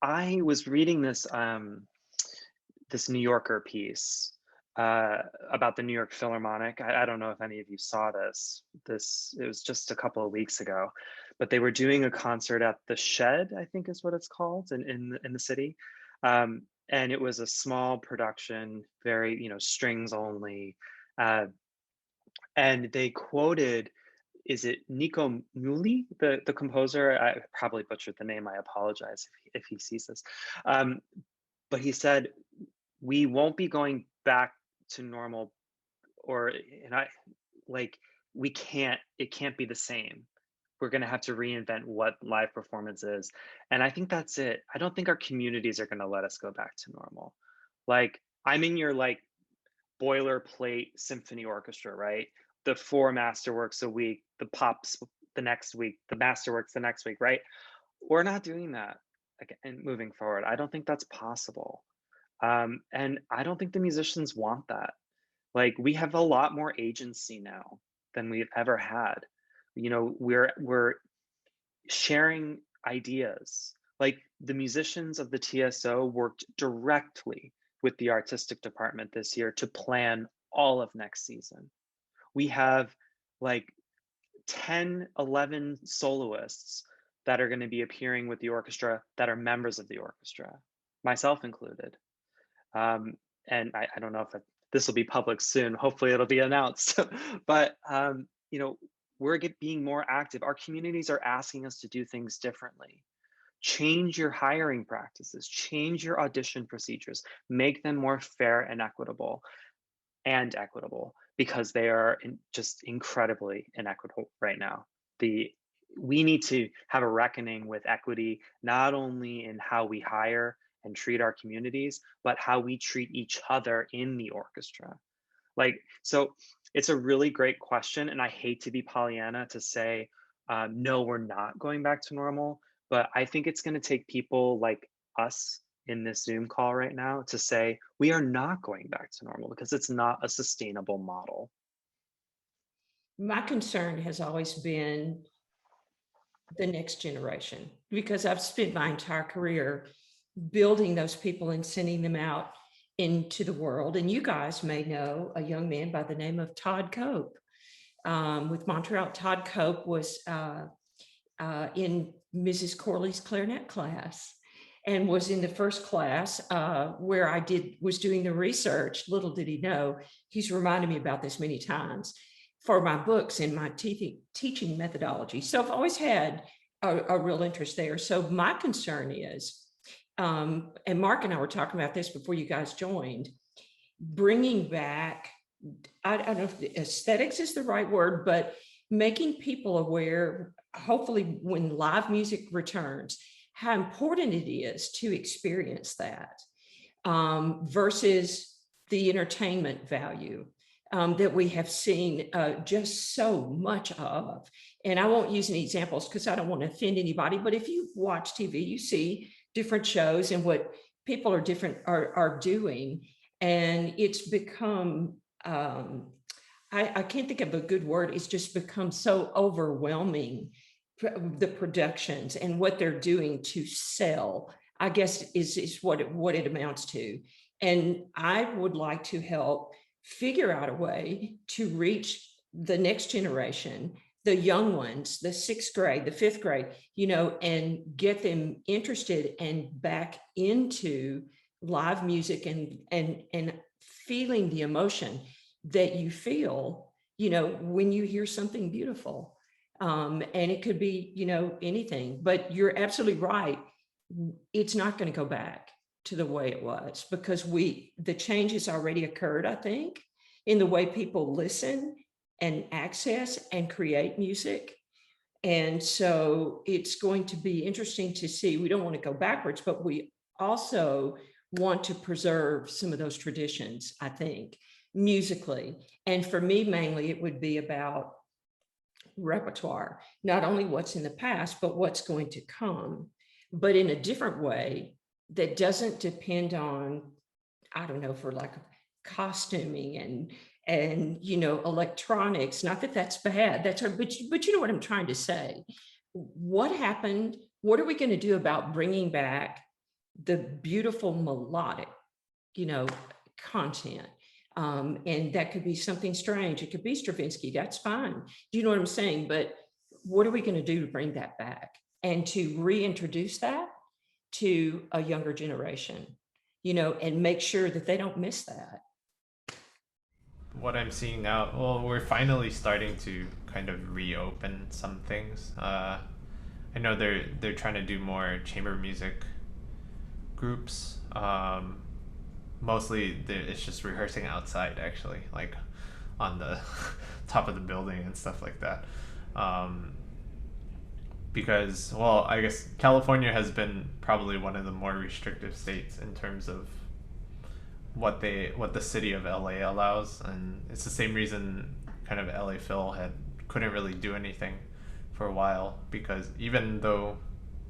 I was reading this New Yorker piece about the New York Philharmonic. I don't know if any of you saw this. It was just a couple of weeks ago, but they were doing a concert at the Shed, I think is what it's called, in the city. And it was a small production, very strings only. Uh, and they quoted, is it Nico Muhly, the composer? I probably butchered the name. I apologize if he sees this. Um, but he said, we won't be going back to normal, or and I like it can't be the same. We're going to have to reinvent what live performance is. And I think that's it. I don't think our communities are going to let us go back to normal. Like, I'm in your boilerplate symphony orchestra, right? The four masterworks a week, the pops the next week, the masterworks the next week, right? We're not doing that again moving forward. I don't think that's possible. And I don't think the musicians want that. Like, we have a lot more agency now than we've ever had. We're sharing ideas. Like, the musicians of the TSO worked directly with the artistic department this year to plan all of next season. We have like 10, 11 soloists that are going to be appearing with the orchestra that are members of the orchestra, myself included. And I don't know if this will be public soon. Hopefully it'll be announced. But, we're being more active. Our communities are asking us to do things differently. Change your hiring practices, change your audition procedures, make them more fair and equitable, because they are just incredibly inequitable right now. We need to have a reckoning with equity, not only in how we hire and treat our communities, but how we treat each other in the orchestra. So it's a really great question, and I hate to be Pollyanna to say, no, we're not going back to normal, but I think it's going to take people like us in this Zoom call right now to say, we are not going back to normal because it's not a sustainable model. My concern has always been the next generation, because I've spent my entire career building those people and sending them out into the world. And you guys may know a young man by the name of Todd Cope with Montreal. Todd Cope was in Mrs. Corley's clarinet class and was in the first class where I was doing the research. Little did he know, he's reminded me about this many times for my books and my teaching methodology. So I've always had a real interest there. So my concern is, and Mark and I were talking about this before you guys joined, bringing back, I don't know if aesthetics is the right word, but making people aware, hopefully when live music returns, how important it is to experience that versus the entertainment value that we have seen just so much of. And I won't use any examples because I don't want to offend anybody, but if you watch TV, you see different shows and what people are doing. And it's become, I can't think of a good word. It's just become so overwhelming, the productions and what they're doing to sell, I guess is what it amounts to. And I would like to help figure out a way to reach the next generation, the young ones, the 6th grade, the 5th grade, and get them interested and back into live music and feeling the emotion that you feel, when you hear something beautiful. And it could be, anything, but you're absolutely right. It's not going to go back to the way it was because the change has already occurred, I think, in the way people listen and access and create music. And so it's going to be interesting to see. We don't want to go backwards, but we also want to preserve some of those traditions, I think, musically. And for me, mainly, it would be about repertoire, not only what's in the past, but what's going to come, but in a different way that doesn't depend on, I don't know, for like costuming and electronics. Not that that's bad, but you know what I'm trying to say. What happened? What are we going to do about bringing back the beautiful melodic, you know, content. And that could be something strange. It could be Stravinsky. That's fine. You know what I'm saying? But what are we going to do to bring that back and to reintroduce that to a younger generation, you know, and make sure that they don't miss that? What I'm seeing now, well, we're finally starting to kind of reopen some things. I know they're trying to do more chamber music groups. Mostly it's just rehearsing outside, actually, like on the top of the building and stuff like that. Because, well, I guess California has been probably one of the more restrictive states in terms of what the city of LA allows, and it's the same reason kind of LA Phil couldn't really do anything for a while, because even though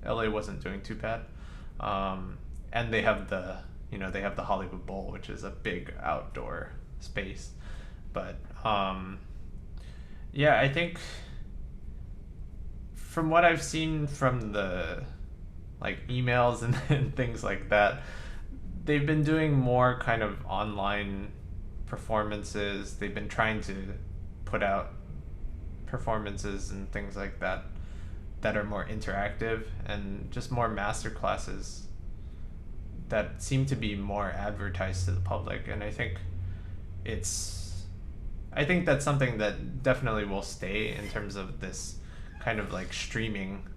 LA wasn't doing too bad, and they have the Hollywood Bowl, which is a big outdoor space, but yeah, I think from what I've seen from the like emails and things like that, they've been doing more kind of online performances. They've been trying to put out performances and things like that that are more interactive, and just more master classes that seem to be more advertised to the public. And I think that's something that definitely will stay in terms of this kind of like streaming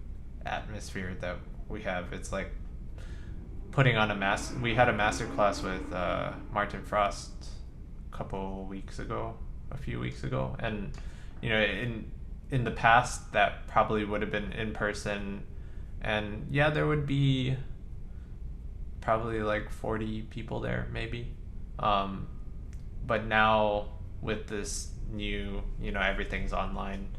atmosphere that we have. It's like putting on we had a master class with Martin Frost a few weeks ago, and you know, in the past that probably would have been in person, and yeah, there would be probably like 40 people there maybe, but now with this new, you know, everything's online,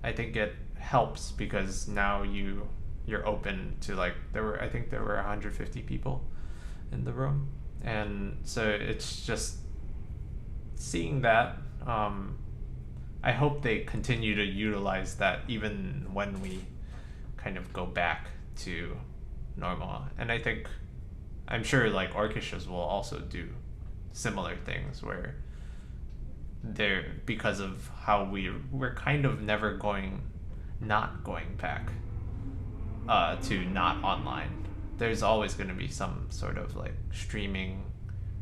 I think it helps because now you're open to, like, I think there were 150 people in the room, and so it's just seeing that. I hope they continue to utilize that even when we kind of go back to normal. And I'm sure like orchestras will also do similar things where because of how we're kind of never not going back to not online. There's always going to be some sort of like streaming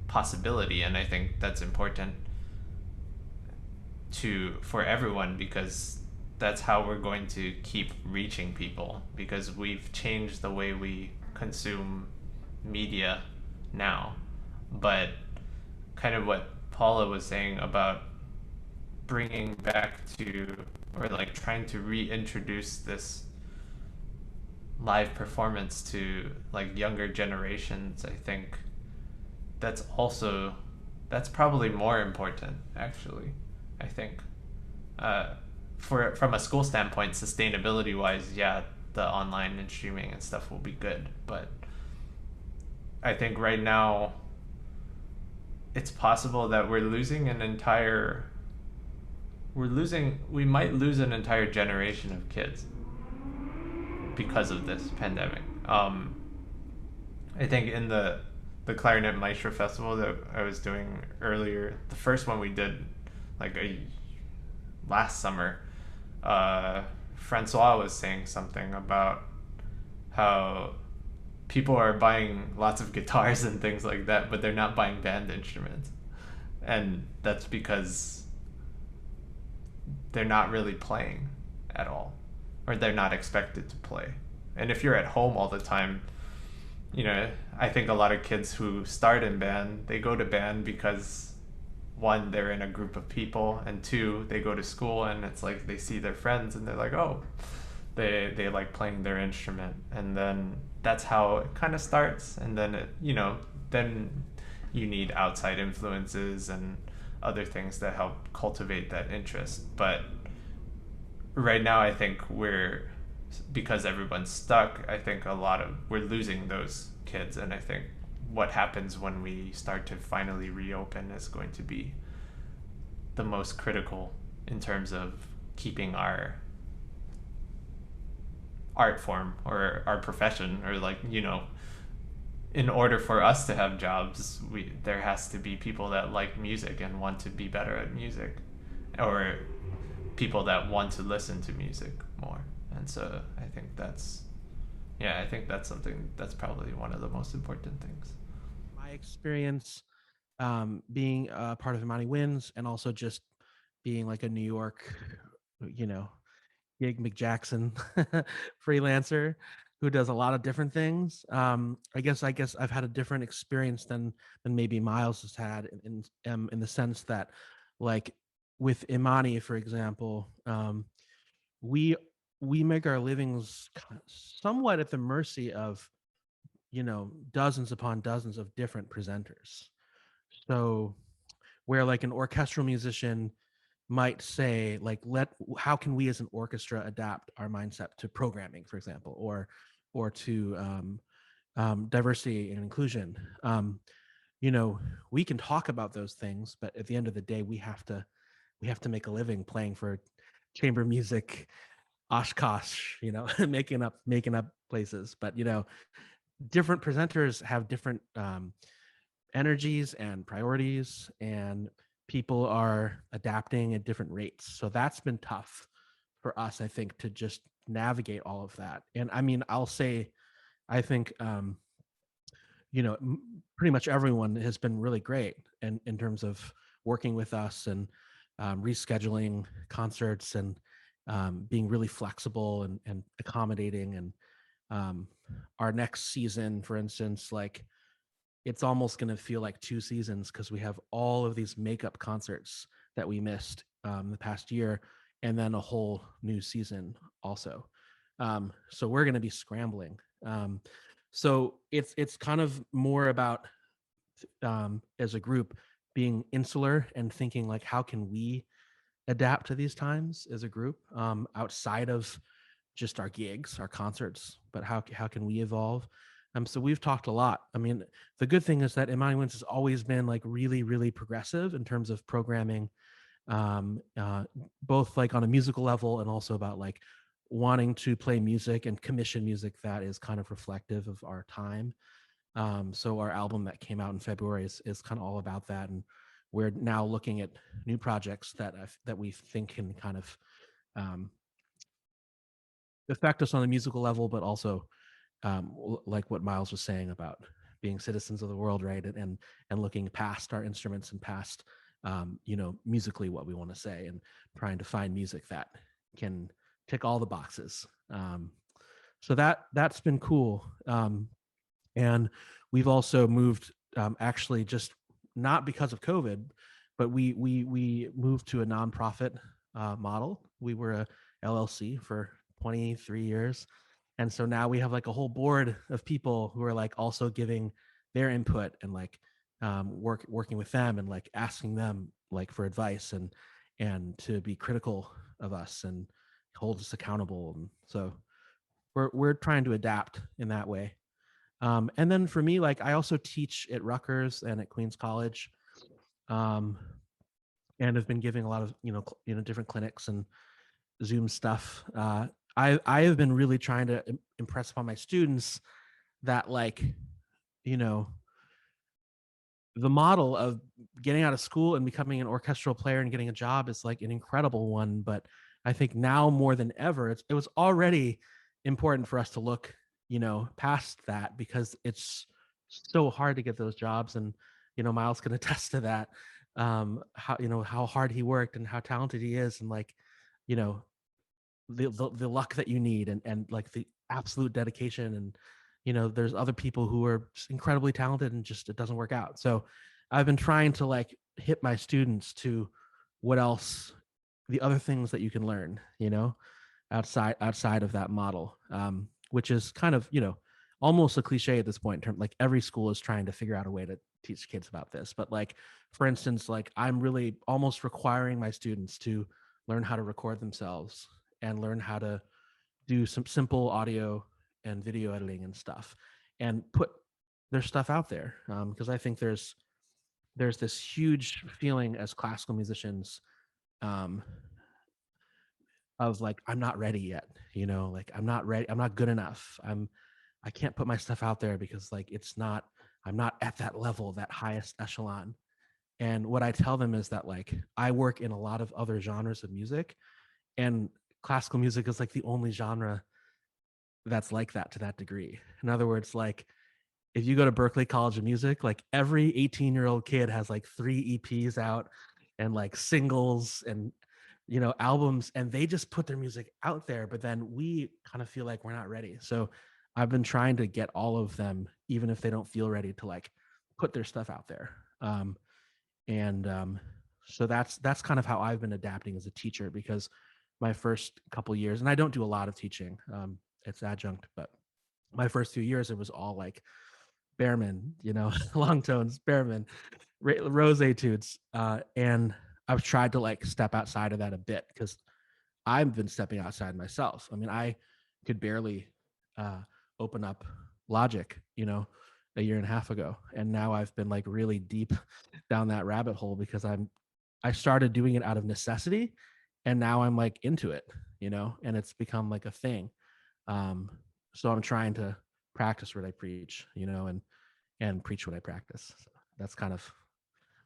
possibility, and I think that's important for everyone, because that's how we're going to keep reaching people, because we've changed the way we consume media now. But kind of what Paula was saying about bringing back to, or like trying to reintroduce this live performance to like younger generations, I think that's probably more important, actually. I think from a school standpoint, sustainability wise, yeah, the online and streaming and stuff will be good, but I think right now it's possible that we might lose an entire generation of kids because of this pandemic. I think in the Clarinet Maestro Festival that I was doing earlier, the first one we did like last summer, Francois was saying something about how people are buying lots of guitars and things like that, but they're not buying band instruments. And that's because they're not really playing at all, or they're not expected to play. And if you're at home all the time, you know, I think a lot of kids who start in band, they go to band because one, they're in a group of people, and two, they go to school and it's like they see their friends and they're like, oh, they like playing their instrument, and then that's how it kind of starts. And then then you need outside influences and other things that help cultivate that interest. But right now I think because everyone's stuck, I think we're losing those kids, and I think what happens when we start to finally reopen is going to be the most critical in terms of keeping our art form or our profession, or like, you know, in order for us to have jobs, there has to be people that like music and want to be better at music, or people that want to listen to music more. And so I think that's, yeah, I think that's something that's probably one of the most important things. My experience being part of Imani Wins, and also just being like a New York, you know, Gig McJackson freelancer who does a lot of different things. I guess I've had a different experience than maybe Miles has had in the sense that, like with Imani, for example, we make our livings somewhat at the mercy of, you know, dozens upon dozens of different presenters. So where like an orchestral musician might say, like, how can we as an orchestra adapt our mindset to programming, for example, or to diversity and inclusion. You know, we can talk about those things, but at the end of the day, we have to make a living playing for chamber music, Oshkosh, you know, making up places. But you know, different presenters have different energies and priorities, and people are adapting at different rates. So that's been tough for us, I think, to just navigate all of that. And I mean, I'll say, I think, you know, pretty much everyone has been really great in terms of working with us and rescheduling concerts and being really flexible and accommodating. And our next season, for instance, like, it's almost going to feel like 2 seasons because we have all of these makeup concerts that we missed the past year, and then a whole new season also. So we're going to be scrambling. So it's kind of more about as a group being insular and thinking like, how can we adapt to these times as a group, outside of just our gigs, our concerts, but how can we evolve? So we've talked a lot. I mean, the good thing is that Imani Wins has always been like really, really progressive in terms of programming, both like on a musical level and also about like wanting to play music and commission music that is kind of reflective of our time. So our album that came out in February is kind of all about that, and we're now looking at new projects that we think can kind of affect us on a musical level, but also like what Miles was saying about being citizens of the world, right? And looking past our instruments and past, you know, musically what we want to say, and trying to find music that can tick all the boxes. So that's been cool. And we've also moved, actually, just not because of COVID, but we moved to a nonprofit model. We were a LLC for 23 years. And so now we have like a whole board of people who are like also giving their input and like working with them and like asking them like for advice and to be critical of us and hold us accountable. And so we're trying to adapt in that way. And then for me, like, I also teach at Rutgers and at Queens College, and have been giving a lot of different clinics and Zoom stuff. I have been really trying to impress upon my students that, like, you know, the model of getting out of school and becoming an orchestral player and getting a job is like an incredible one. But I think now more than ever, it was already important for us to look, you know, past that, because it's so hard to get those jobs. And, you know, Miles can attest to that, how hard he worked and how talented he is. And like, you know, the luck that you need and like the absolute dedication. And you know, there's other people who are incredibly talented and just it doesn't work out. So I've been trying to like hit my students to what else, the other things that you can learn, you know, outside of that model, which is kind of, you know, almost a cliche at this point in terms, like every school is trying to figure out a way to teach kids about this. But like, for instance, like I'm really almost requiring my students to learn how to record themselves and learn how to do some simple audio and video editing and stuff, and put their stuff out there, because I think there's this huge feeling as classical musicians, of like, I'm not ready yet, you know, like I'm not ready, I'm not good enough, I can't put my stuff out there because like I'm not at that level, that highest echelon. And what I tell them is that like I work in a lot of other genres of music, and classical music is like the only genre that's like that to that degree. In other words, like if you go to Berklee College of Music, like every 18-year-old kid has like 3 EPs out and like singles and albums, and they just put their music out there, but then we kind of feel like we're not ready. So I've been trying to get all of them, even if they don't feel ready, to like put their stuff out there. And so that's kind of how I've been adapting as a teacher, because my first couple years, and I don't do a lot of teaching, it's adjunct, but my first 2 years, it was all like Behrman, long tones, Behrman, rose etudes. And I've tried to like step outside of that a bit, because I've been stepping outside myself. I mean, I could barely open up Logic, a year and a half ago. And now I've been like really deep down that rabbit hole because I started doing it out of necessity, and now I'm like into it, and it's become like a thing. So I'm trying to practice what I preach, and preach what I practice. So that's kind of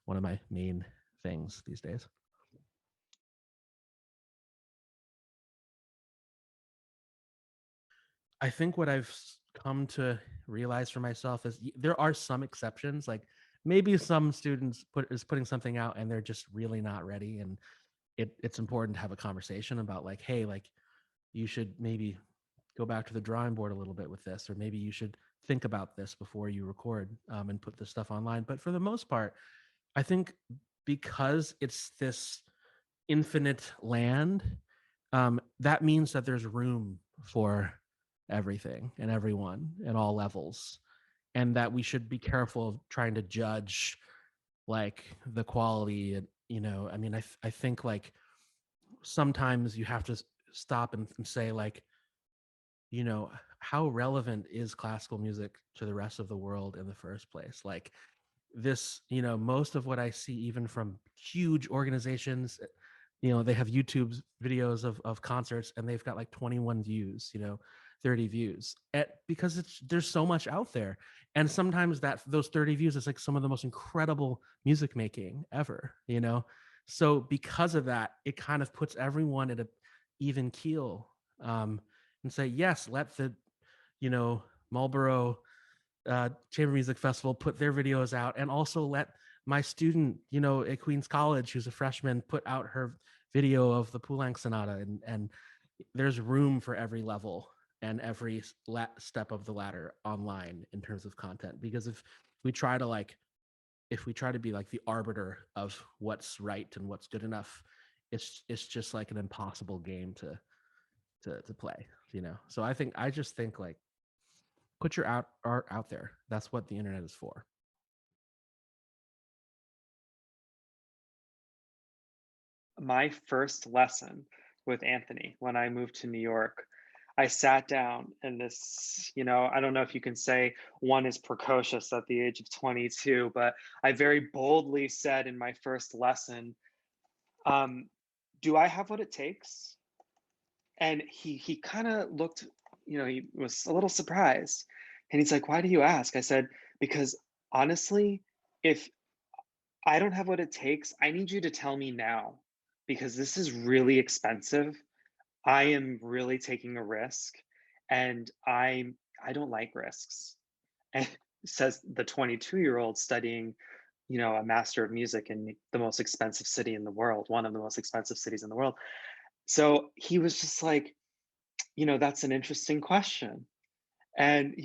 one of my main things these days. I think what I've come to realize for myself is there are some exceptions. Like maybe some students is putting something out and they're just really not ready, and it's important to have a conversation about like, hey, like you should maybe go back to the drawing board a little bit with this, or maybe you should think about this before you record and put this stuff online. But for the most part, I think because it's this infinite land, that means that there's room for everything and everyone at all levels, and that we should be careful of trying to judge like the quality. And I mean, I think like sometimes you have to stop and say like, how relevant is classical music to the rest of the world in the first place? Like this, most of what I see, even from huge organizations, they have YouTube videos of concerts, and they've got like 21 views, 30 views, because there's so much out there. And sometimes those 30 views is like some of the most incredible music making ever, So because of that, it kind of puts everyone at a even keel, and say, yes, let the, Marlboro Chamber Music Festival put their videos out, and also let my student, at Queens College, who's a freshman, put out her video of the Poulenc Sonata, and there's room for every level and every step of the ladder online in terms of content. Because if we try to be like the arbiter of what's right and what's good enough, it's just like an impossible game to play, So I just think like, put your art out there. That's what the internet is for. My first lesson with Anthony when I moved to New York, I sat down, and this, I don't know if you can say one is precocious at the age of 22, but I very boldly said in my first lesson, do I have what it takes? And he kind of looked, he was a little surprised. And he's like, why do you ask? I said, because honestly, if I don't have what it takes, I need you to tell me now, because this is really expensive. I am really taking a risk, and I don't like risks. And says the 22-year-old studying, a master of music in the most expensive city in the world, one of the most expensive cities in the world. So he was just like, that's an interesting question. And,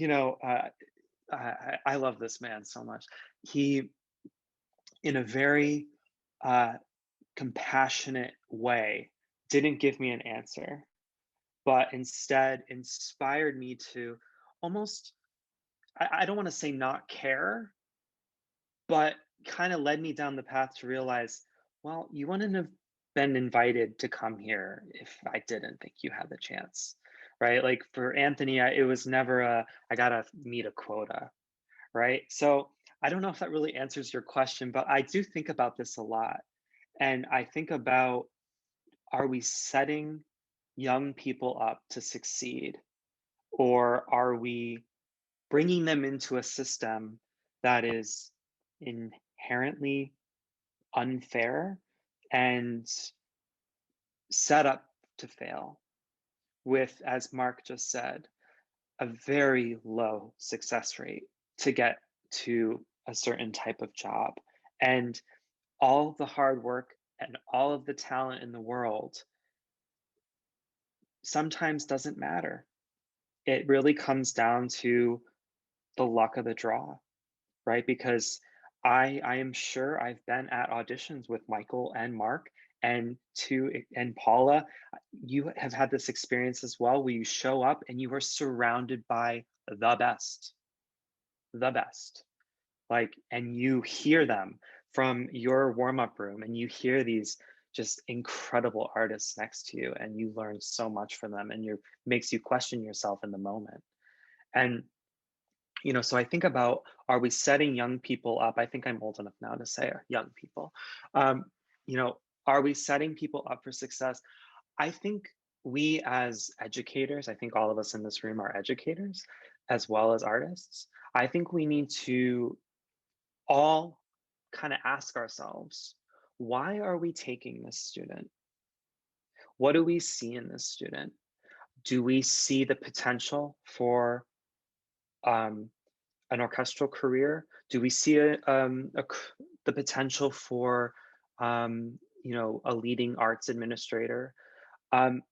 I love this man so much. He, in a very compassionate way, didn't give me an answer, but instead inspired me to almost, I don't want to say not care, but kind of led me down the path to realize, well, you wouldn't have been invited to come here if I didn't think you had the chance, right? Like for Anthony, it was never I gotta meet a quota, right? So I don't know if that really answers your question, but I do think about this a lot. And I think about, are we setting young people up to succeed, or are we bringing them into a system that is inherently unfair and set up to fail with, as Mark just said, a very low success rate to get to a certain type of job. And all the hard work and all of the talent in the world sometimes doesn't matter. It really comes down to the luck of the draw, right? Because I am sure I've been at auditions with Michael and Mark and Paula. You have had this experience as well, where you show up and you are surrounded by the best, like, and you hear them from your warm-up room, and you hear these just incredible artists next to you, and you learn so much from them, and you makes you question yourself in the moment. And so I think about, are we setting young people up? I think I'm old enough now to say young people. Are we setting people up for success? I think we as educators, I think all of us in this room are educators as well as artists. I think we need to all kind of ask ourselves, why are we taking this student? What do we see in this student? Do we see the potential for an orchestral career? Do we see the potential for a leading arts administrator? And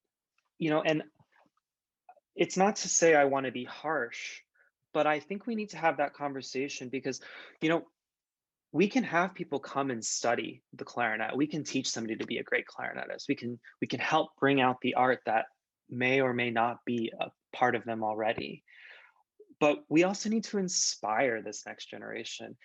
it's not to say I want to be harsh, but I think we need to have that conversation, because we can have people come and study the clarinet. We can teach somebody to be a great clarinetist. We can help bring out the art that may or may not be a part of them already. But we also need to inspire this next generation,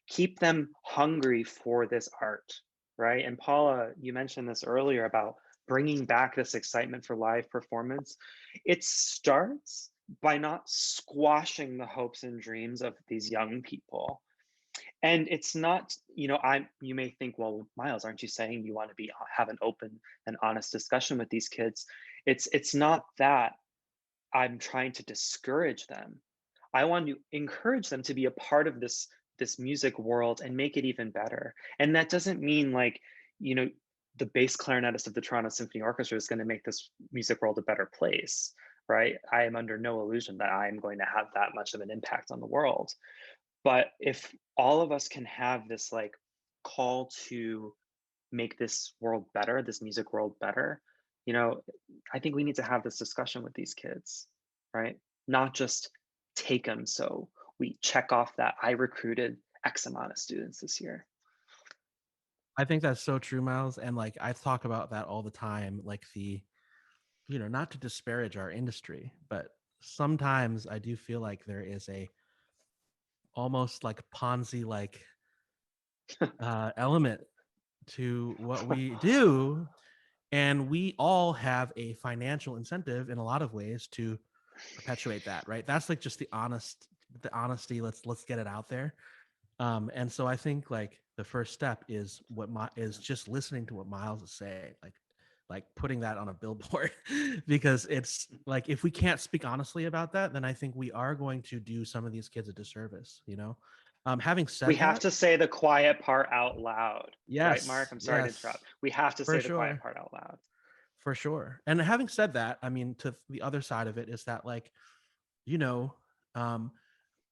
keep them hungry for this art, right? And Paula, you mentioned this earlier about bringing back this excitement for live performance. It starts by not squashing the hopes and dreams of these young people. And it's not, you may think, well, Miles, aren't you saying you want to have an open and honest discussion with these kids? It's not that I'm trying to discourage them. I want to encourage them to be a part of this music world and make it even better. And that doesn't mean the bass clarinetist of the Toronto Symphony Orchestra is going to make this music world a better place, right? I am under no illusion that I am going to have that much of an impact on the world. But if all of us can have this call to make this world better, this music world better, I think we need to have this discussion with these kids, right? Not just take them so we check off that I recruited X amount of students this year. I think that's so true, Miles. And I talk about that all the time, not to disparage our industry, but sometimes I do feel like there is almost like Ponzi element to what we do. And we all have a financial incentive in a lot of ways to perpetuate that, right? That's just the honesty. Let's get it out there. And so I think the first step is is just listening to what Miles is saying, like putting that on a billboard, because it's if we can't speak honestly about that, then I think we are going to do some of these kids a disservice, Having said we have that, to say the quiet part out loud. Yes, right, Mark? I'm sorry to interrupt. We have to say the quiet part out loud. For sure. And having said that, I mean, to the other side of it is that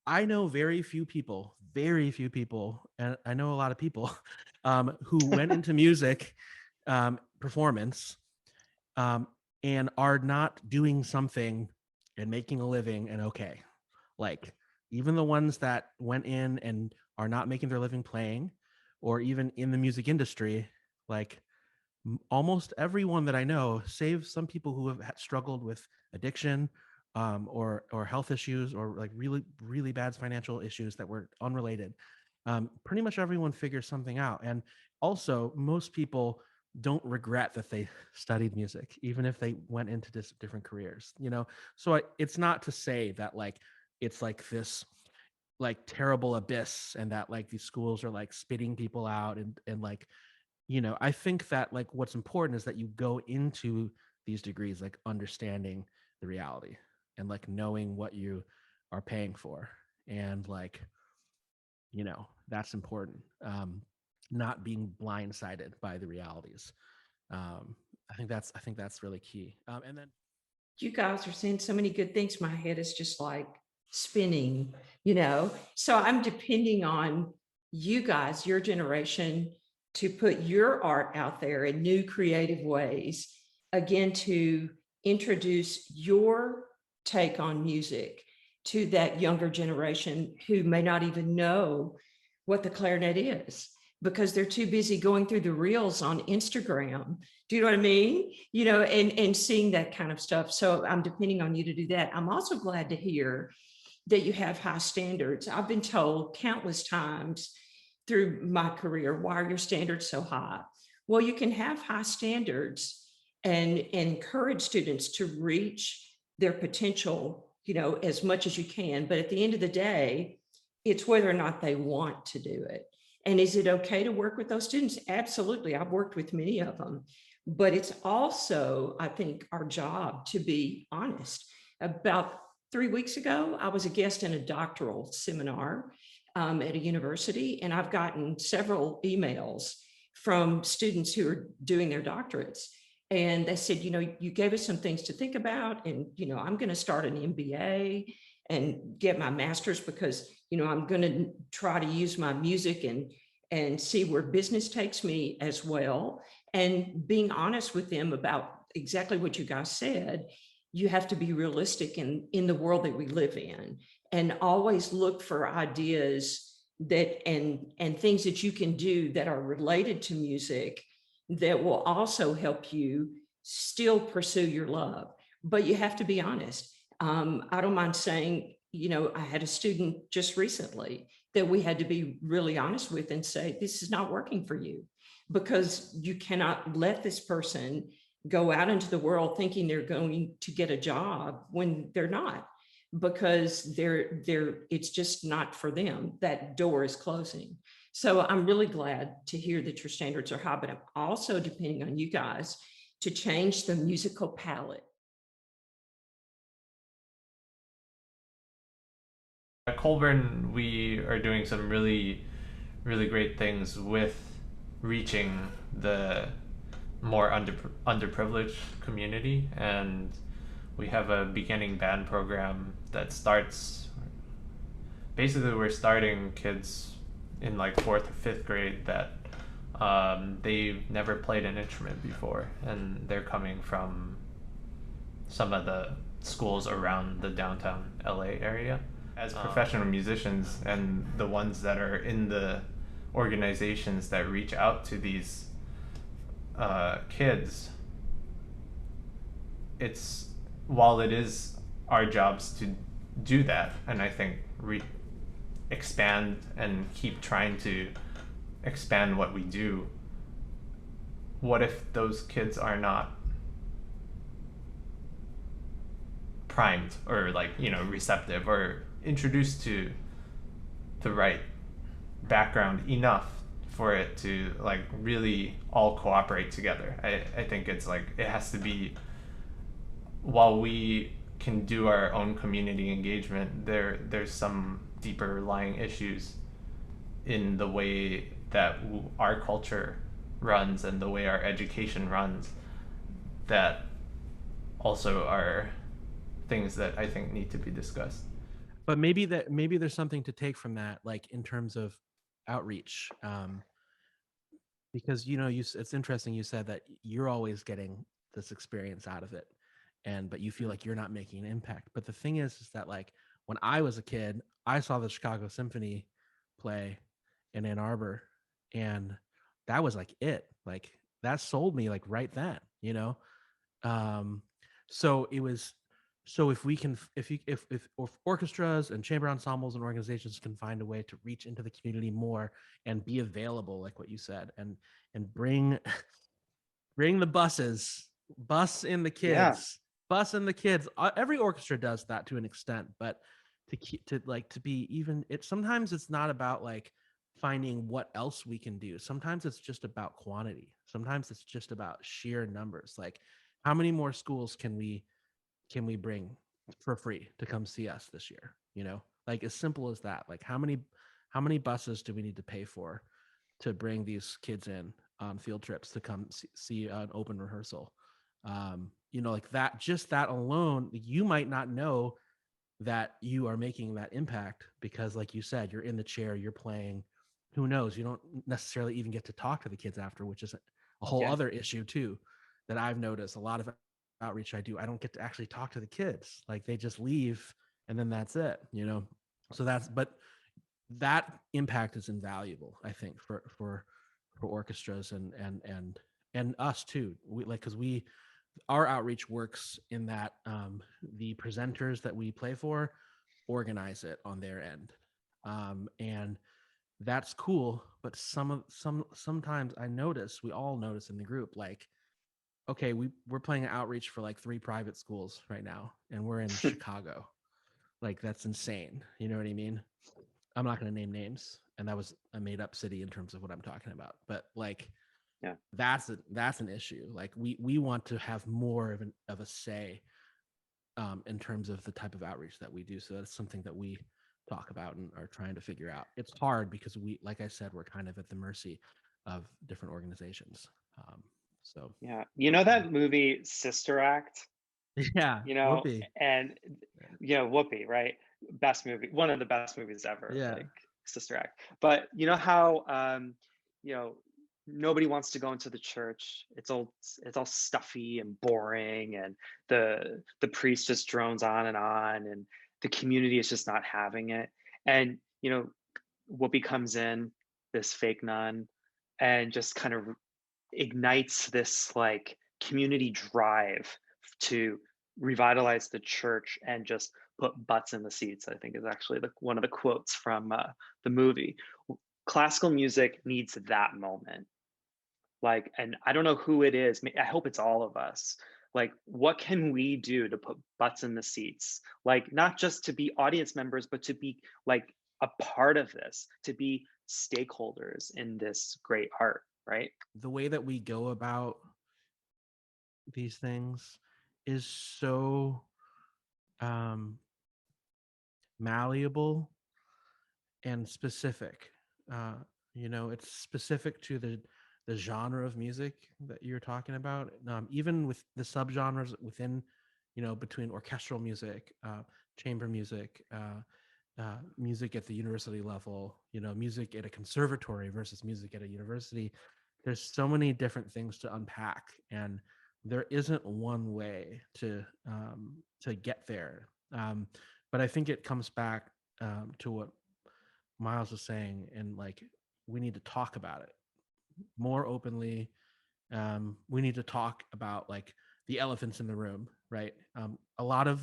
I know very few people, and I know a lot of people who went into music performance and are not doing something and making a living and okay. Even the ones that went in and are not making their living playing, or even in the music industry, almost everyone that I know, save some people who have struggled with addiction or health issues, or really, really bad financial issues that were unrelated. Pretty much everyone figures something out. And also, most people don't regret that they studied music, even if they went into different careers, So it's not to say that it's this terrible abyss, and that these schools are spitting people out, and I think that what's important is that you go into these degrees understanding the reality, and knowing what you are paying for. And like, you know, that's important. Not being blindsided by the realities. I think that's really key. And then You guys are saying so many good things. My head is just like spinning, you know? So I'm depending on you guys, your generation, to put your art out there in new creative ways, again, to introduce your take on music to that younger generation who may not even know what the clarinet is because they're too busy going through the reels on Instagram. Do you know what I mean? You know, and seeing that kind of stuff. So I'm depending on you to do that. I'm also glad to hear that you have high standards. I've been told countless times through my career, why are your standards so high? Well, you can have high standards and encourage students to reach their potential, you know, as much as you can. But at the end of the day, it's whether or not they want to do it. And is it okay to work with those students? Absolutely. I've worked with many of them. But it's also, I think, our job to be honest. About 3 weeks ago, I was a guest in a doctoral seminar at a university, and I've gotten several emails from students who are doing their doctorates. And they said, you know, you gave us some things to think about, and, you know, I'm going to start an MBA and get my master's because, you know, I'm going to try to use my music and see where business takes me as well. And being honest with them about exactly what you guys said, you have to be realistic in the world that we live in, and always look for ideas that and things that you can do that are related to music that will also help you still pursue your love. But you have to be honest. I don't mind saying, you know, I had a student just recently that we had to be really honest with and say, this is not working for you, because you cannot let this person go out into the world thinking they're going to get a job when they're not, because it's just not for them. That door is closing. So I'm really glad to hear that your standards are high, but I'm also depending on you guys to change the musical palette. At Colburn, we are doing some really, really great things with reaching the more underprivileged community, and we have a beginning band program that starts, basically we're starting kids in like 4th or 5th grade that they've never played an instrument before, and they're coming from some of the schools around the downtown LA area. As professional musicians and the ones that are in the organizations that reach out to these kids, it's, while it is our jobs to do that, and I think expand and keep trying to expand what we do, what if those kids are not primed or, like, you know, receptive or introduced to the right background enough for it to, like, really all cooperate together. I think it's like, it has to be, while we can do our own community engagement, there's some deeper lying issues in the way that our culture runs and the way our education runs that also are things that I think need to be discussed. But maybe there's something to take from that, like in terms of outreach, because, you know, it's interesting, you said that you're always getting this experience out of it, but you feel like you're not making an impact. But the thing is that, like, when I was a kid, I saw the Chicago Symphony play in Ann Arbor, and that was like it. Like, that sold me, like, right then, you know. So it was, so if we can, if orchestras and chamber ensembles and organizations can find a way to reach into the community more and be available, like what you said, and bring the bus in the kids, bus in the kids. Every orchestra does that to an extent, but to be even, sometimes it's not about like finding what else we can do. Sometimes it's just about quantity. Sometimes it's just about sheer numbers. Like, how many more schools can we bring for free to come see us this year, you know, like as simple as that. Like how many buses do we need to pay for to bring these kids in on field trips to come see an open rehearsal? You know, like that, just that alone, you might not know that you are making that impact because, like you said, you're in the chair, you're playing. Who knows? You don't necessarily even get to talk to the kids after, which is a whole Yeah. other issue too that I've noticed. A lot of outreach I do, I don't get to actually talk to the kids. Like they just leave and then that's it, you know? So but that impact is invaluable, I think, for orchestras and us too. Because our outreach works in that the presenters that we play for organize it on their end, and that's cool. But sometimes we all notice in the group, like, okay, we're playing an outreach for like 3 private schools right now, and we're in Chicago. Like that's insane. You know what I mean? I'm not going to name names, and that was a made up city in terms of what I'm talking about. But like, Yeah, that's an issue. Like we want to have more of a say in terms of the type of outreach that we do. So that's something that we talk about and are trying to figure out. It's hard because like I said, we're kind of at the mercy of different organizations. So yeah. You know that movie Sister Act? yeah, You know, whoopee. and Whoopi, right? Best movie, one of the best movies ever, Yeah, like Sister Act. But you know how you know, nobody wants to go into the church. It's all stuffy and boring, and the priest just drones on, and the community is just not having it. And you know, Whoopi comes in, this fake nun, and just kind of ignites this like community drive to revitalize the church and just put butts in the seats. I think is actually one of the quotes from the movie. Classical music needs that moment. Like, and I don't know who it is. I hope it's all of us. Like, what can we do to put butts in the seats? Like, not just to be audience members, but to be like a part of this, to be stakeholders in this great art, right? the way that we go about these things is so malleable and specific. Uh, you know, it's specific to the genre of music that you're talking about. Even with the subgenres within, you know, between orchestral music, chamber music, music at the university level, you know, music at a conservatory versus music at a university. There's so many different things to unpack, and there isn't one way to get there. But I think it comes back to what Miles was saying, and like we need to talk about it more openly. We need to talk about like the elephants in the room, right? A lot of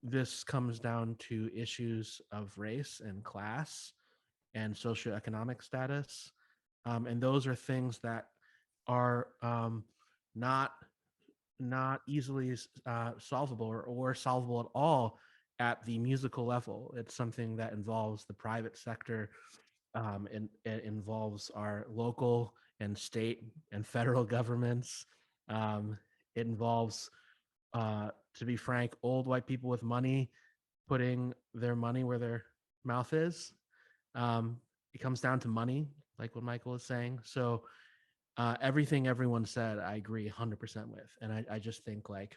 this comes down to issues of race and class and socioeconomic status, and those are things that are not easily solvable or solvable at all at the musical level. It's something that involves the private sector, and it involves our local and state and federal governments. It involves, to be frank, old white people with money putting their money where their mouth is. It comes down to money, like what Michael is saying. So everything everyone said, I agree 100% with. And I just think like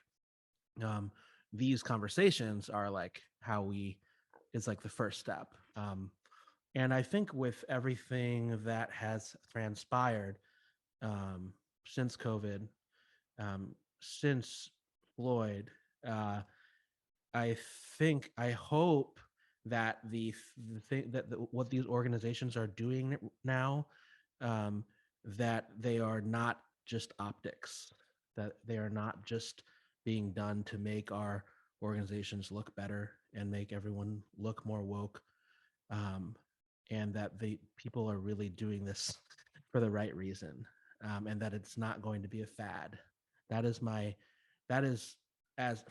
these conversations are like it's like the first step. And I think with everything that has transpired since COVID, since Floyd, I hope that the thing that what these organizations are doing now, that they are not just optics, that they are not just being done to make our organizations look better and make everyone look more woke, and that the people are really doing this for the right reason, and that it's not going to be a fad. That is as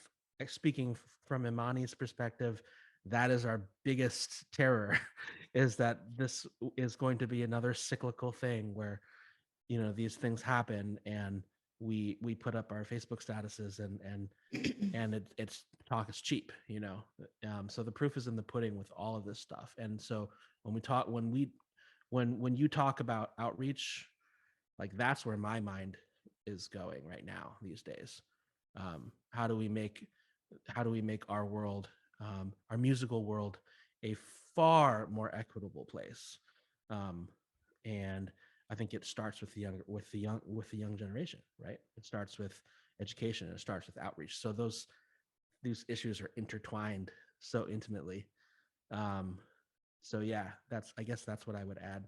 speaking from Imani's perspective, that is our biggest terror, is that this is going to be another cyclical thing where, you know, these things happen and we put up our Facebook statuses and it's talk is cheap, you know. So the proof is in the pudding with all of this stuff. And so when you talk about outreach, like that's where my mind is going right now these days. How do we make our world, our musical world, a far more equitable place? And I think it starts with the young generation, right? It starts with education. It starts with outreach. So these issues are intertwined so intimately. So yeah, I guess that's what I would add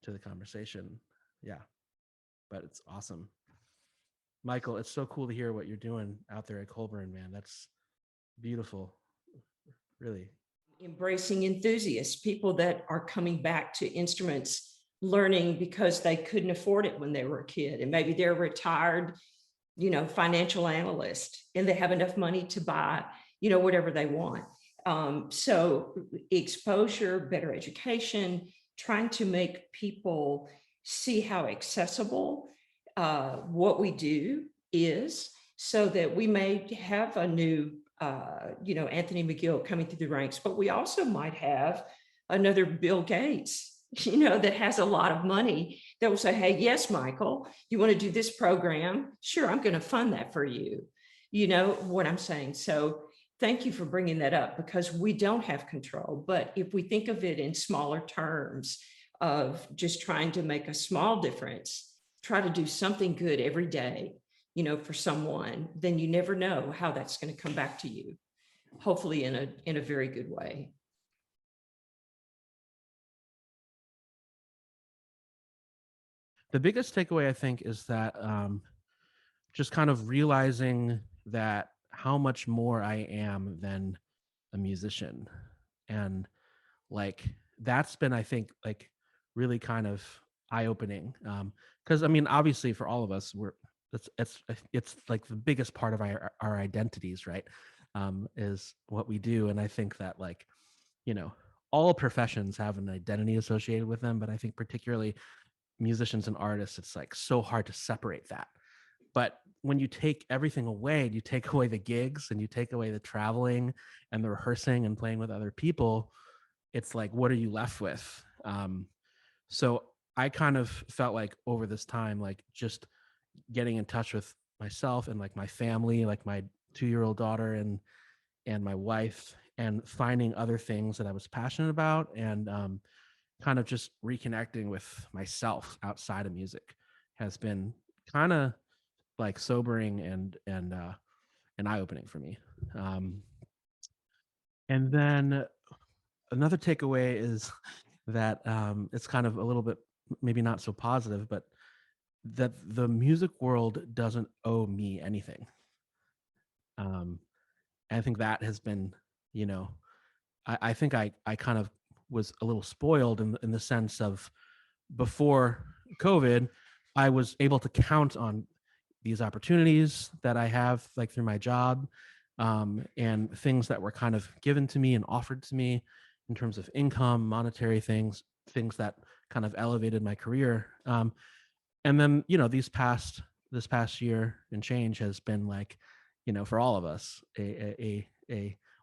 to the conversation. Yeah, but it's awesome. Michael, it's so cool to hear what you're doing out there at Colburn, man. That's beautiful, really. Embracing enthusiasts, people that are coming back to instruments, learning because they couldn't afford it when they were a kid. And maybe they're retired, you know, financial analyst, and they have enough money to buy, you know, whatever they want. So exposure, better education, trying to make people see how accessible what we do is, so that we may have a new, you know, Anthony McGill coming through the ranks, but we also might have another Bill Gates, you know, that has a lot of money that will say, hey, yes, Michael, you want to do this program? Sure, I'm going to fund that for you. You know what I'm saying? So thank you for bringing that up, because we don't have control. But if we think of it in smaller terms of just trying to make a small difference, try to do something good every day, you know, for someone, then you never know how that's going to come back to you, hopefully in a very good way. The biggest takeaway, I think, is that just kind of realizing that how much more I am than a musician. And like, that's been, I think, like really kind of eye-opening. Because I mean, obviously for all of us, it's like the biggest part of our identities, right? Is what we do. And I think that, like, you know, all professions have an identity associated with them, but I think particularly musicians and artists, it's like so hard to separate that. But when you take everything away, you take away the gigs and you take away the traveling and the rehearsing and playing with other people, it's like, what are you left with? So I kind of felt like over this time, like just getting in touch with myself and like my family, like my 2-year-old daughter and my wife, and finding other things that I was passionate about, and kind of just reconnecting with myself outside of music has been kind of like sobering and eye-opening for me. And then another takeaway is that it's kind of a little bit maybe not so positive, but that the music world doesn't owe me anything. I think that has been, you know, I think I kind of was a little spoiled in the sense of, before COVID, I was able to count on these opportunities that I have, like through my job, and things that were kind of given to me and offered to me in terms of income, monetary things that kind of elevated my career. And then, you know, this past year and change has been like, you know, for all of us, a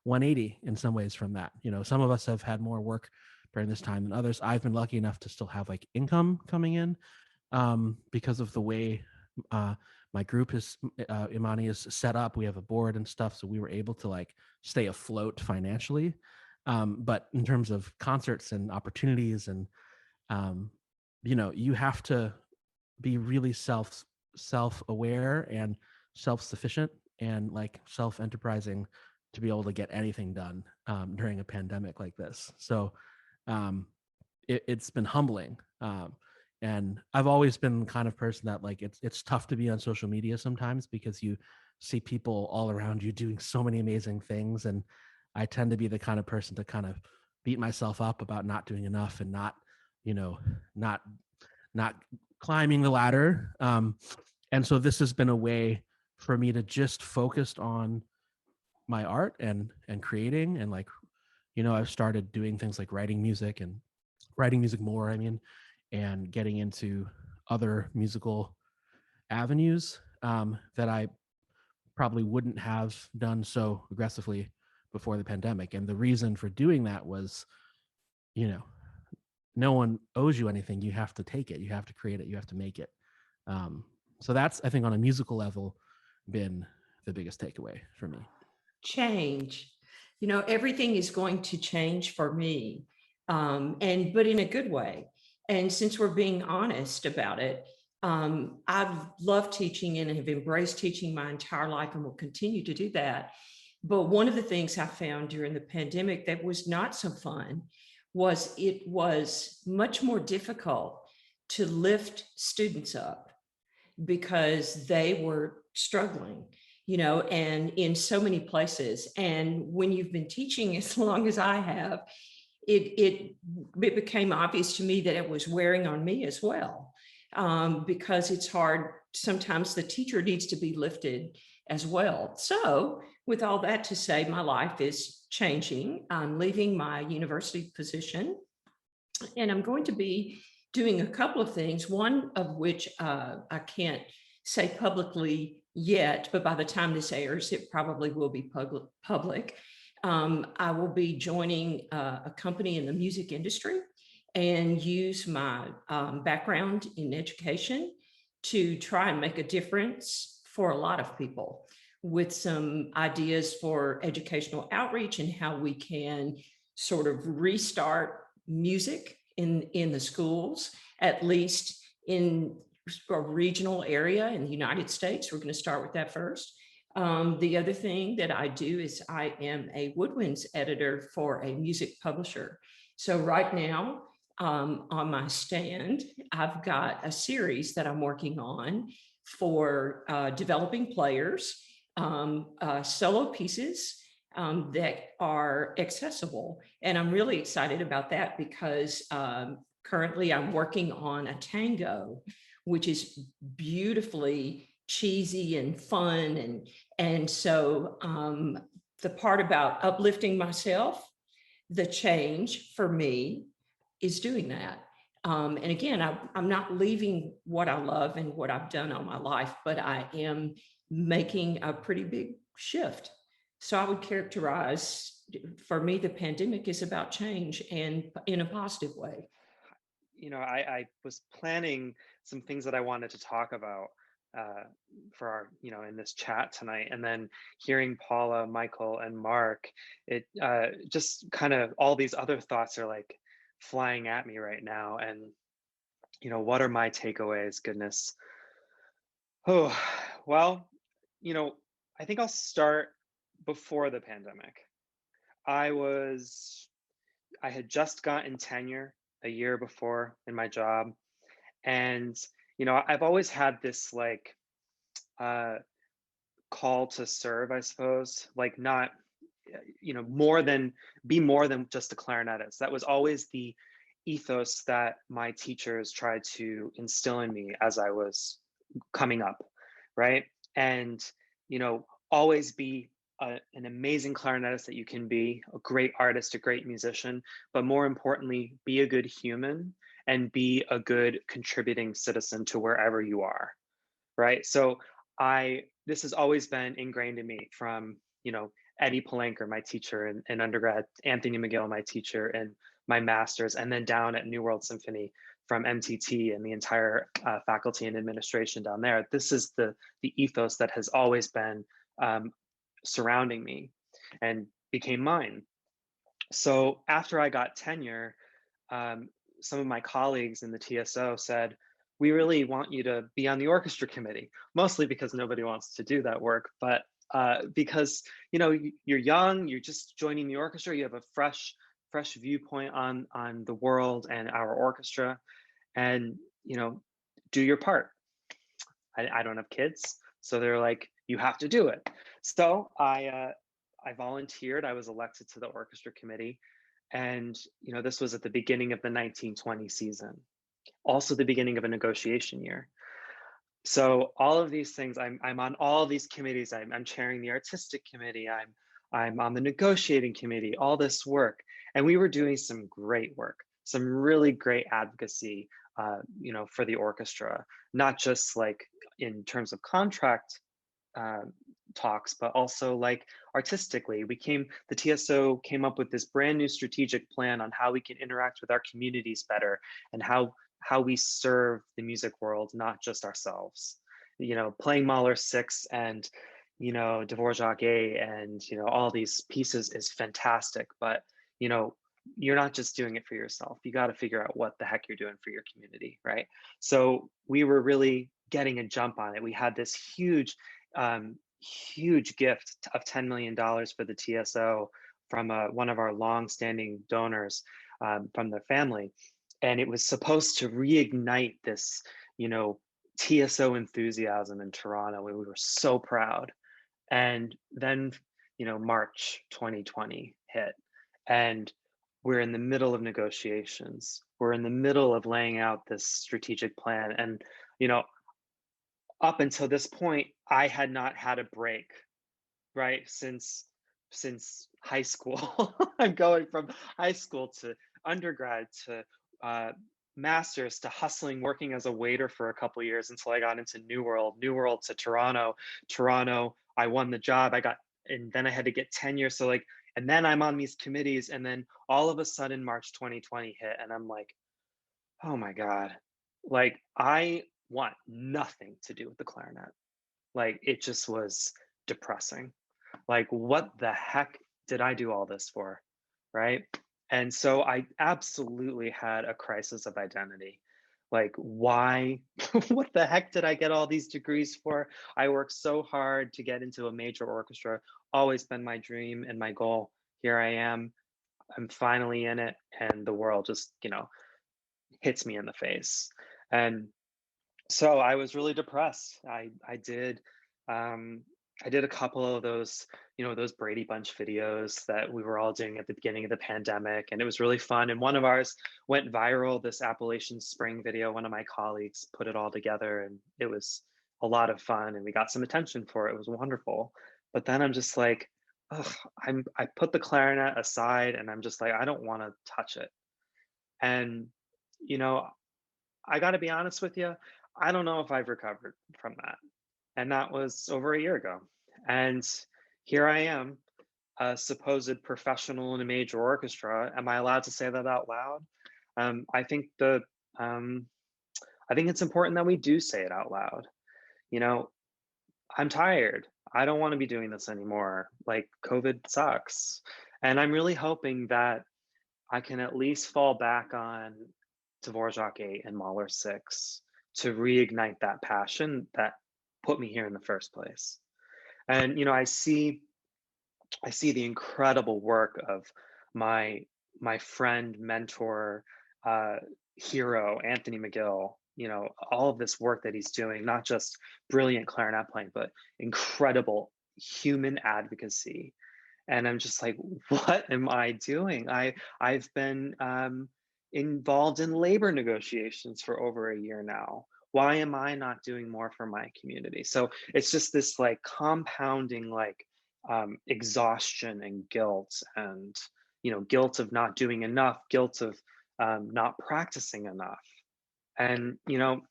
180 in some ways from that. You know, some of us have had more work during this time than others. I've been lucky enough to still have like income coming in, because of the way my group is, IMANI is set up. We have a board and stuff, so we were able to like stay afloat financially. But in terms of concerts and opportunities and, you know, you have to be really self-aware and self-sufficient and like self-enterprising to be able to get anything done during a pandemic like this. So it's been humbling. And I've always been the kind of person that like it's tough to be on social media sometimes, because you see people all around you doing so many amazing things, and I tend to be the kind of person to kind of beat myself up about not doing enough and not, you know, not climbing the ladder. And so this has been a way for me to just focus on my art and creating, and like, you know, I've started doing things like writing music more, I mean, and getting into other musical avenues. that I probably wouldn't have done so aggressively before the pandemic. And the reason for doing that was, no one owes you anything. You have to take it. You have to create it. You have to make it. So that's, I think, on a musical level, been the biggest takeaway for me. Change. Everything is going to change for me, but in a good way. And since we're being honest about it, I've loved teaching and have embraced teaching my entire life and will continue to do that. But one of the things I found during the pandemic that was not so fun was it was much more difficult to lift students up because they were struggling, and in so many places. And when you've been teaching as long as I have, it became obvious to me that it was wearing on me as well, because it's hard. Sometimes the teacher needs to be lifted as well. So with all that to say, my life is changing. I'm leaving my university position, and I'm going to be doing a couple of things, one of which I can't say publicly yet, but by the time this airs, it probably will be public. I will be joining a company in the music industry and use my background in education to try and make a difference for a lot of people, with some ideas for educational outreach and how we can sort of restart music in the schools, at least in a regional area in the United States. We're going to start with that first. The other thing that I do is I am a woodwinds editor for a music publisher. So right now, on my stand, I've got a series that I'm working on for developing players, solo pieces that are accessible. And I'm really excited about that because currently I'm working on a tango, which is beautifully cheesy and fun. And so the part about uplifting myself, the change for me is doing that. And again, I'm not leaving what I love and what I've done all my life, but I am making a pretty big shift. So I would characterize, for me, the pandemic is about change, and in a positive way. I was planning some things that I wanted to talk about for our, in this chat tonight. And then hearing Paula, Michael, and Mark, it just kind of, all these other thoughts are like flying at me right now. And, what are my takeaways? Goodness. Oh, well, I think I'll start before the pandemic. I had just gotten tenure a year before in my job. And, I've always had this like call to serve, I suppose, like not, be more than just a clarinetist. That was always the ethos that my teachers tried to instill in me as I was coming up, right? And, always be an amazing clarinetist that you can be, a great artist, a great musician, but more importantly, be a good human and be a good contributing citizen to wherever you are, right? So this has always been ingrained in me from, Eddie Palanker, my teacher in undergrad, Anthony McGill, my teacher in my master's, and then down at New World Symphony from MTT and the entire faculty and administration down there. This is the ethos that has always been surrounding me and became mine. So after I got tenure, some of my colleagues in the TSO said, we really want you to be on the orchestra committee, mostly because nobody wants to do that work, but because you're young, you're just joining the orchestra, you have a fresh viewpoint on the world and our orchestra, and do your part. I don't have kids, so they're like, you have to do it. So I volunteered. I was elected to the orchestra committee, and this was at the beginning of the 1920 season, also the beginning of a negotiation year. So all of these things, I'm on all these committees. I'm chairing the artistic committee. I'm on the negotiating committee. All this work, and we were doing some great work, some really great advocacy you know, for the orchestra, not just like in terms of contract uh, talks, but also like artistically. The TSO came up with this brand new strategic plan on how we can interact with our communities better and how we serve the music world, not just ourselves. You know, playing Mahler 6 and, you know, Dvorak 8 and, you know, all these pieces is fantastic, but, you know, you're not just doing it for yourself. You got to figure out what the heck you're doing for your community, right? So we were really getting a jump on it. We had this huge gift of $10 million for the TSO from one of our long-standing donors from the family. And it was supposed to reignite this, you know, TSO enthusiasm in Toronto. We were so proud. And then, you know, March 2020 hit, and we're in the middle of negotiations. We're in the middle of laying out this strategic plan. And, you know, up until this point, I had not had a break, right? Since high school. I'm going from high school to undergrad to uh, master's to hustling, working as a waiter for a couple years until I got into New World to Toronto. I won the job. And then I had to get tenure. So like, and then I'm on these committees, and then all of a sudden March 2020 hit, and I'm like, oh my God, like I want nothing to do with the clarinet. Like it just was depressing. Like, what the heck did I do all this for? Right. And so I absolutely had a crisis of identity. Like, why? What the heck did I get all these degrees for? I worked so hard to get into a major orchestra, always been my dream and my goal. Here I am. I'm finally in it. And the world just, you know, hits me in the face. And so I was really depressed. I did a couple of those, you know, those Brady Bunch videos that we were all doing at the beginning of the pandemic, and it was really fun. And one of ours went viral, this Appalachian Spring video. One of my colleagues put it all together, and it was a lot of fun, and we got some attention for it. It was wonderful. But then I'm just like, ugh, I put the clarinet aside, and I'm just like, I don't want to touch it. And, you know, I got to be honest with you, I don't know if I've recovered from that. And that was over a year ago. And here I am, a supposed professional in a major orchestra. Am I allowed to say that out loud? I think I think it's important that we do say it out loud. You know, I'm tired. I don't want to be doing this anymore. Like, COVID sucks. And I'm really hoping that I can at least fall back on Dvorak 8 and Mahler 6 to reignite that passion that put me here in the first place. And, you know, I see the incredible work of my friend, mentor, hero, Anthony McGill. You know, all of this work that he's doing, not just brilliant clarinet playing, but incredible human advocacy. And I'm just like, what am I doing? I've been involved in labor negotiations for over a year now. Why am I not doing more for my community? So it's just this like compounding like exhaustion and guilt, and, you know, guilt of not doing enough, guilt of not practicing enough. And, you know,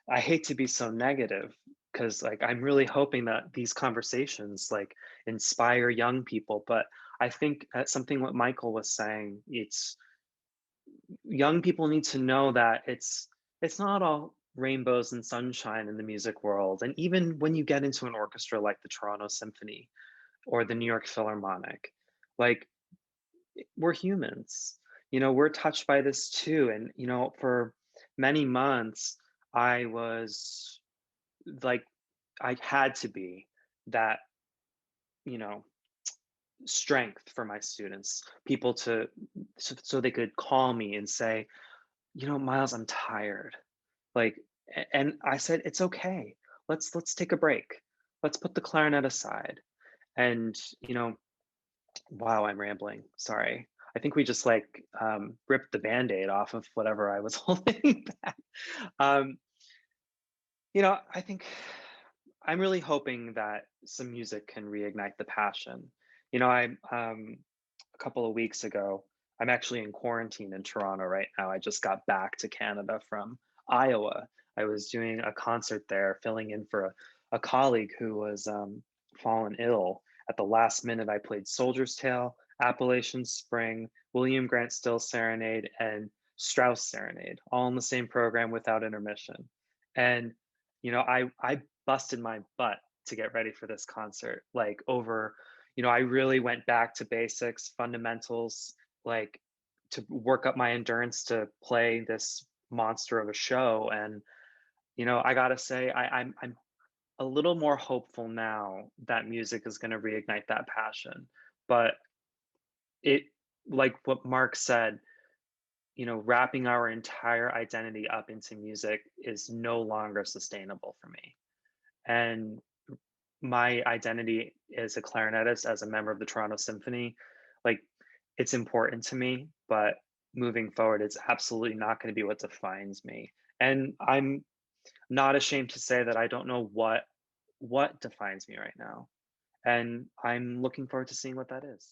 I hate to be so negative, because like I'm really hoping that these conversations like inspire young people, but I think that's something what Michael was saying. It's young people need to know that it's not all rainbows and sunshine in the music world. And even when you get into an orchestra like the Toronto Symphony or the New York Philharmonic, like, we're humans, you know, we're touched by this too. And, you know, for many months, I was like, I had to be that, you know, strength for my students, people so they could call me and say, you know, Miles, I'm tired. Like, and I said, it's okay. Let's take a break. Let's put the clarinet aside. And, you know, wow, I'm rambling. Sorry. I think we just like ripped the Band-Aid off of whatever I was holding back. Um, you know, I think I'm really hoping that some music can reignite the passion. You know, I a couple of weeks ago, I'm actually in quarantine in Toronto right now. I just got back to Canada from Iowa. I was doing a concert there, filling in for a colleague who was fallen ill. At the last minute, I played Soldier's Tale, Appalachian Spring, William Grant Still Serenade, and Strauss Serenade, all in the same program without intermission. And, you know, I busted my butt to get ready for this concert, like over, you know, I really went back to basics, fundamentals, like to work up my endurance to play this monster of a show. And, you know, I gotta say, I'm a little more hopeful now that music is gonna reignite that passion. But it, like what Mark said, you know, wrapping our entire identity up into music is no longer sustainable for me. And my identity as a clarinetist, as a member of the Toronto Symphony, like it's important to me, but moving forward, it's absolutely not going to be what defines me. And I'm not ashamed to say that I don't know what defines me right now. And I'm looking forward to seeing what that is.